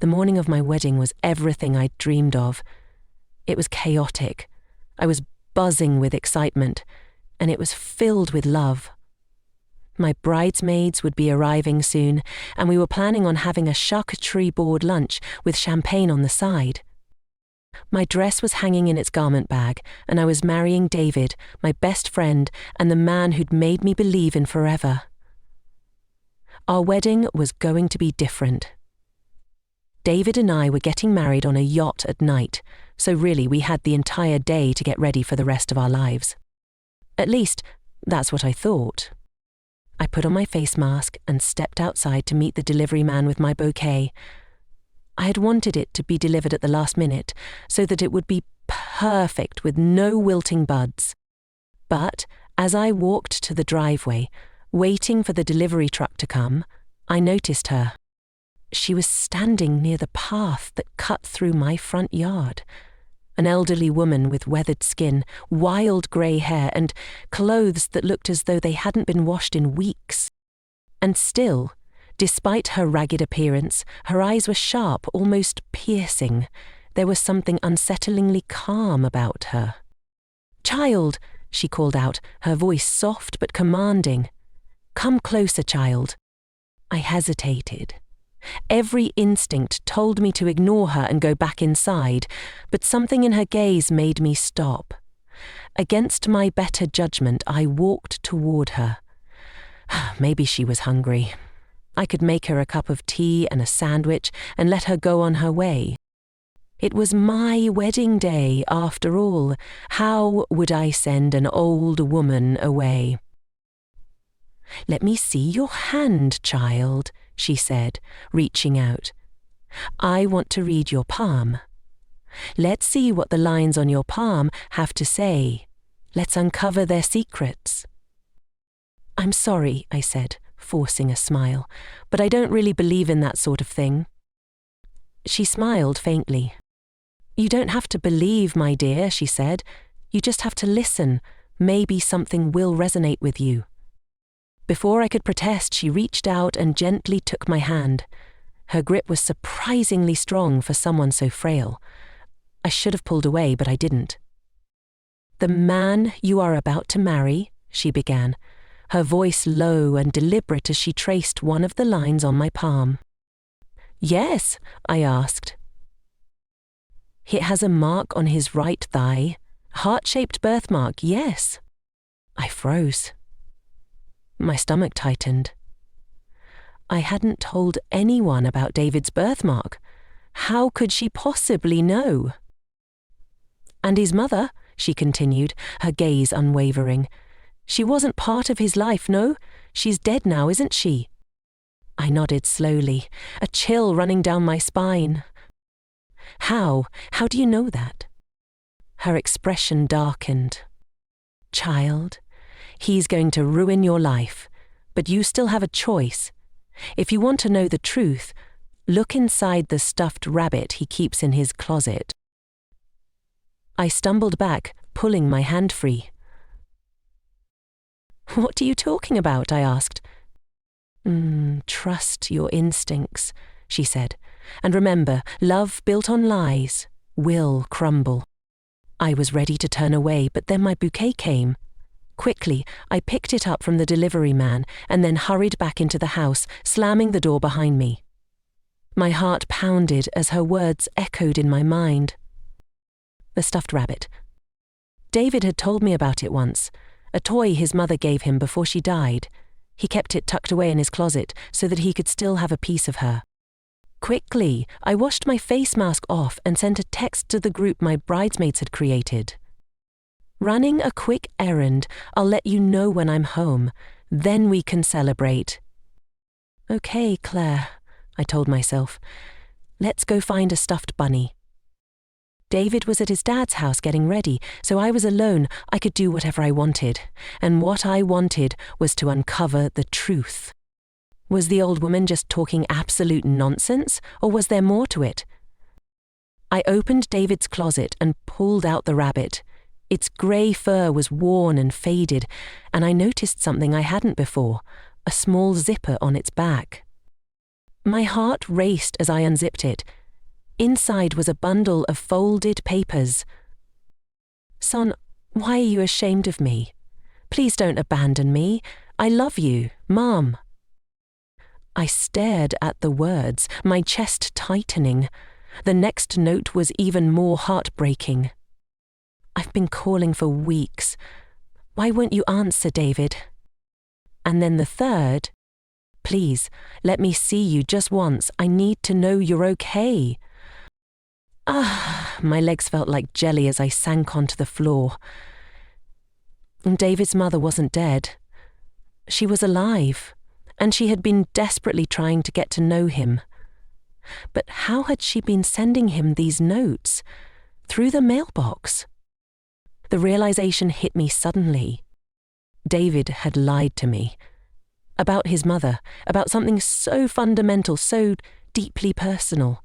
The morning of my wedding was everything I'd dreamed of. It was chaotic. I was buzzing with excitement, and it was filled with love. My bridesmaids would be arriving soon, and we were planning on having a charcuterie board lunch with champagne on the side. My dress was hanging in its garment bag, and I was marrying David, my best friend, and the man who'd made me believe in forever. Our wedding was going to be different. David and I were getting married on a yacht at night, so really we had the entire day to get ready for the rest of our lives. At least, that's what I thought. I put on my face mask and stepped outside to meet the delivery man with my bouquet. I had wanted it to be delivered at the last minute, so that it would be perfect with no wilting buds. But as I walked to the driveway, waiting for the delivery truck to come, I noticed her. She was standing near the path that cut through my front yard. An elderly woman with weathered skin, wild grey hair, and clothes that looked as though they hadn't been washed in weeks. And still, despite her ragged appearance, her eyes were sharp, almost piercing. There was something unsettlingly calm about her. "Child," she called out, her voice soft but commanding. "Come closer, child." I hesitated. Every instinct told me to ignore her and go back inside, but something in her gaze made me stop. Against my better judgment, I walked toward her. Maybe she was hungry. I could make her a cup of tea and a sandwich and let her go on her way. It was my wedding day, after all. How would I send an old woman away? "Let me see your hand, child," she said, reaching out. "I want to read your palm. Let's see what the lines on your palm have to say. Let's uncover their secrets." "I'm sorry," I said, forcing a smile, "but I don't really believe in that sort of thing." She smiled faintly. "You don't have to believe, my dear," she said. "You just have to listen. Maybe something will resonate with you." Before I could protest, she reached out and gently took my hand. Her grip was surprisingly strong for someone so frail. I should have pulled away, but I didn't. "The man you are about to marry," she began, her voice low and deliberate as she traced one of the lines on my palm. "Yes?" I asked. "It has a mark on his right thigh. Heart-shaped birthmark, yes." I froze. My stomach tightened. I hadn't told anyone about David's birthmark. How could she possibly know? "And his mother," she continued, her gaze unwavering. "She wasn't part of his life, no? She's dead now, isn't she?" I nodded slowly, a chill running down my spine. How? How do you know that?" Her expression darkened. "Child, he's going to ruin your life, but you still have a choice. If you want to know the truth, look inside the stuffed rabbit he keeps in his closet." I stumbled back, pulling my hand free. "What are you talking about?" I asked. "Trust your instincts," she said. "And remember, love built on lies will crumble." I was ready to turn away, but then my bouquet came. Quickly, I picked it up from the delivery man and then hurried back into the house, slamming the door behind me. My heart pounded as her words echoed in my mind. The stuffed rabbit. David had told me about it once, a toy his mother gave him before she died. He kept it tucked away in his closet so that he could still have a piece of her. Quickly, I washed my face mask off and sent a text to the group my bridesmaids had created. "Running a quick errand. I'll let you know when I'm home. Then we can celebrate." "Okay, Claire," I told myself. "Let's go find a stuffed bunny." David was at his dad's house getting ready, so I was alone. I could do whatever I wanted. And what I wanted was to uncover the truth. Was the old woman just talking absolute nonsense, or was there more to it? I opened David's closet and pulled out the rabbit. Its grey fur was worn and faded, and I noticed something I hadn't before, a small zipper on its back. My heart raced as I unzipped it. Inside was a bundle of folded papers. "Son, why are you ashamed of me? Please don't abandon me. I love you, Mom." I stared at the words, my chest tightening. The next note was even more heartbreaking. "I've been calling for weeks. Why won't you answer, David?" And then the third, "Please, let me see you just once. I need to know you're okay." My legs felt like jelly as I sank onto the floor. David's mother wasn't dead. She was alive, and she had been desperately trying to get to know him. But how had she been sending him these notes? Through the mailbox? The realization hit me suddenly. David had lied to me. About his mother, about something so fundamental, so deeply personal.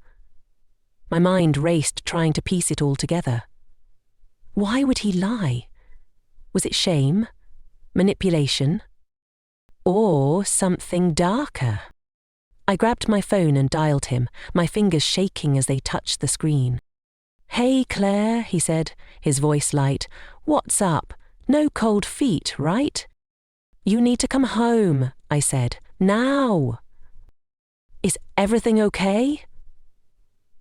My mind raced trying to piece it all together. Why would he lie? Was it shame? Manipulation? Or something darker? I grabbed my phone and dialed him, my fingers shaking as they touched the screen. "Hey, Claire," he said, his voice light. "What's up? No cold feet, right?" "You need to come home," I said. "Now." "Is everything okay?"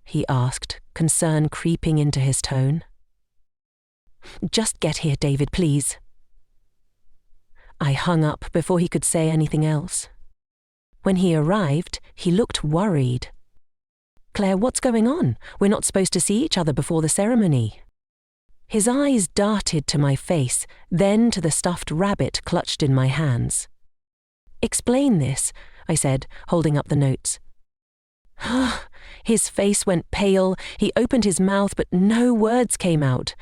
he asked, concern creeping into his tone. "Just get here, David, please." I hung up before he could say anything else. When he arrived, he looked worried. "Claire, what's going on? We're not supposed to see each other before the ceremony." His eyes darted to my face, then to the stuffed rabbit clutched in my hands. "Explain this," I said, holding up the notes. His face went pale, he opened his mouth, but no words came out.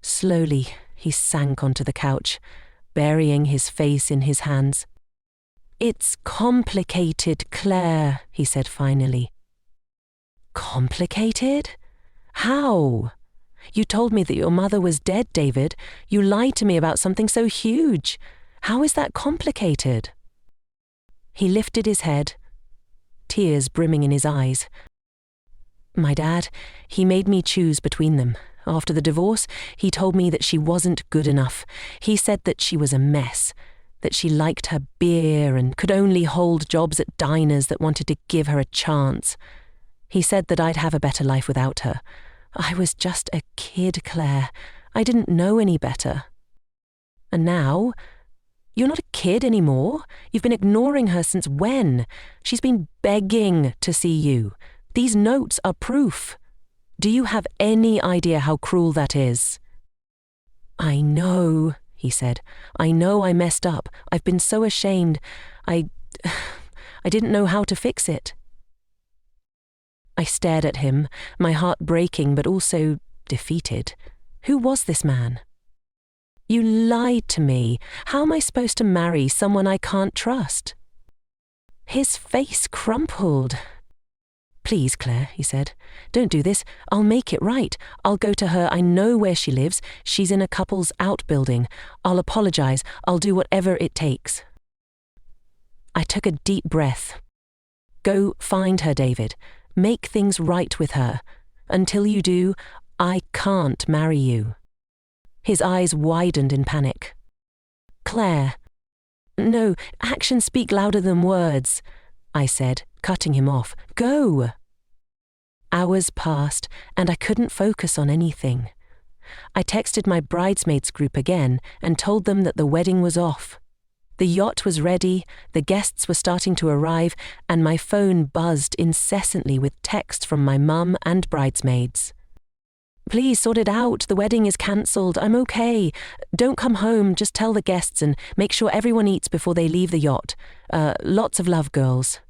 Slowly, he sank onto the couch, burying his face in his hands. "It's complicated, Claire," he said finally. "Complicated? How? You told me that your mother was dead, David. You lied to me about something so huge. How is that complicated?" He lifted his head, tears brimming in his eyes. "My dad, he made me choose between them. After the divorce, he told me that she wasn't good enough. He said that she was a mess, that she liked her beer and could only hold jobs at diners that wanted to give her a chance. He said that I'd have a better life without her. I was just a kid, Claire. I didn't know any better. And now, you're not a kid anymore. You've been ignoring her since when? She's been begging to see you. These notes are proof. Do you have any idea how cruel that is?" "I know," he said. "I know I messed up. I've been so ashamed. I didn't know how to fix it." I stared at him, my heart breaking but also defeated. Who was this man? "You lied to me. How am I supposed to marry someone I can't trust?" His face crumpled. "Please, Claire," he said. "Don't do this. I'll make it right. I'll go to her. I know where she lives. She's in a couple's outbuilding. I'll apologize. I'll do whatever it takes." I took a deep breath. "Go find her, David. Make things right with her. Until you do, I can't marry you." His eyes widened in panic. "Claire." "No, actions speak louder than words," I said, cutting him off. "Go." Hours passed, and I couldn't focus on anything. I texted my bridesmaids group again and told them that the wedding was off. The yacht was ready, the guests were starting to arrive, and my phone buzzed incessantly with texts from my mum and bridesmaids. "Please sort it out. The wedding is cancelled. I'm okay. Don't come home. Just tell the guests and make sure everyone eats before they leave the yacht. Lots of love, girls."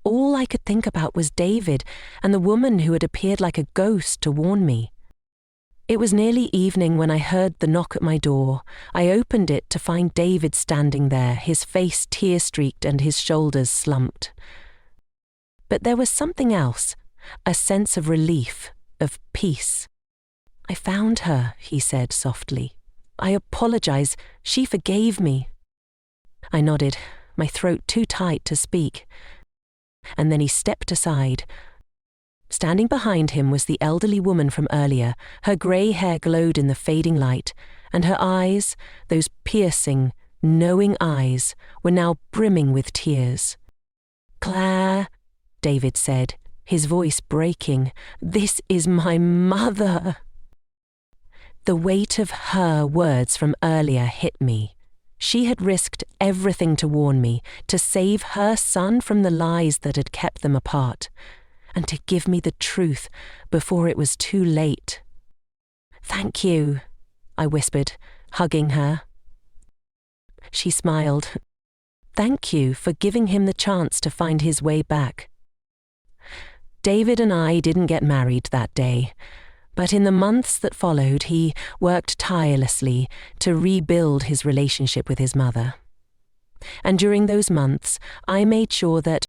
All I could think about was David and the woman who had appeared like a ghost to warn me. It was nearly evening when I heard the knock at my door. I opened it to find David standing there, his face tear-streaked and his shoulders slumped. But there was something else, a sense of relief, of peace. "I found her," he said softly. "I apologize. She forgave me." I nodded, my throat too tight to speak. and then he stepped aside. Standing behind him was the elderly woman from earlier. Her grey hair glowed in the fading light, and her eyes, those piercing, knowing eyes, were now brimming with tears. "Claire," David said, his voice breaking, "this is my mother." The weight of her words from earlier hit me. She had risked everything to warn me, to save her son from the lies that had kept them apart, and to give me the truth before it was too late. "Thank you," I whispered, hugging her. She smiled. "Thank you for giving him the chance to find his way back." David and I didn't get married that day, but in the months that followed, he worked tirelessly to rebuild his relationship with his mother. And during those months, I made sure that